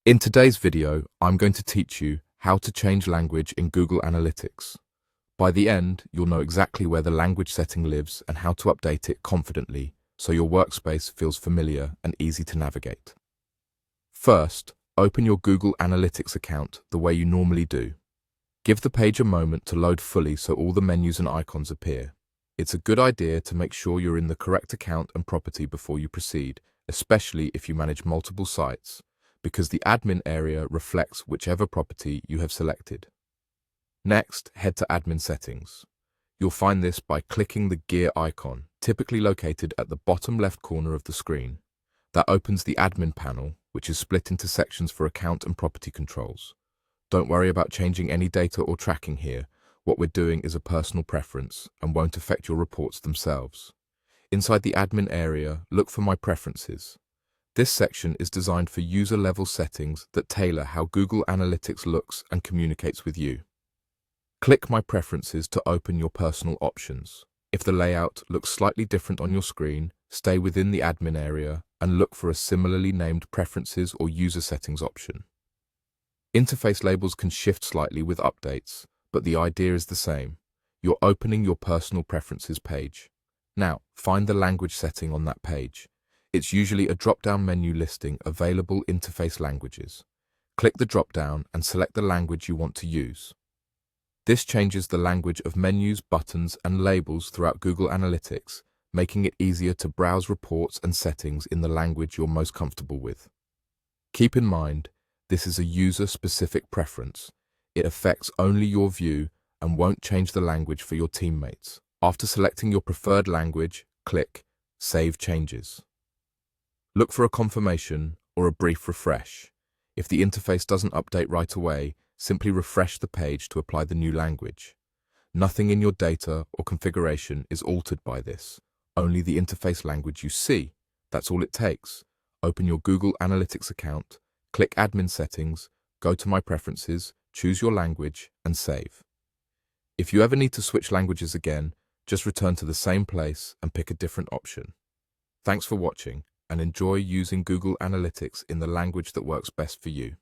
In today's video, I'm going to teach you how to change language in Google Analytics. By the end, you'll know exactly where the language setting lives and how to update it confidently so your workspace feels familiar and easy to navigate. First, open your Google Analytics account the way you normally do. Give the page a moment to load fully so all the menus and icons appear. It's a good idea to make sure you're in the correct account and property before you proceed, especially if you manage multiple sites, because the admin area reflects whichever property you have selected. Next, head to Admin Settings. You'll find this by clicking the gear icon, typically located at the bottom left corner of the screen. That opens the Admin panel, which is split into sections for account and property controls. Don't worry about changing any data or tracking here. What we're doing is a personal preference and won't affect your reports themselves. Inside the admin area, look for My Preferences. This section is designed for user-level settings that tailor how Google Analytics looks and communicates with you. Click My Preferences to open your personal options. If the layout looks slightly different on your screen, stay within the admin area and look for a similarly named Preferences or User Settings option. Interface labels can shift slightly with updates, but the idea is the same. You're opening your personal preferences page. Now, find the language setting on that page. It's usually a drop-down menu listing available interface languages. Click the drop-down and select the language you want to use. This changes the language of menus, buttons, and labels throughout Google Analytics, making it easier to browse reports and settings in the language you're most comfortable with. Keep in mind, this is a user-specific preference. It affects only your view and won't change the language for your teammates. After selecting your preferred language, click Save Changes. Look for a confirmation or a brief refresh. If the interface doesn't update right away, simply refresh the page to apply the new language. Nothing in your data or configuration is altered by this, only the interface language you see. That's all it takes. Open your Google Analytics account, click Admin Settings, go to My Preferences, choose your language, and save. If you ever need to switch languages again, just return to the same place and pick a different option. Thanks for watching, and enjoy using Google Analytics in the language that works best for you.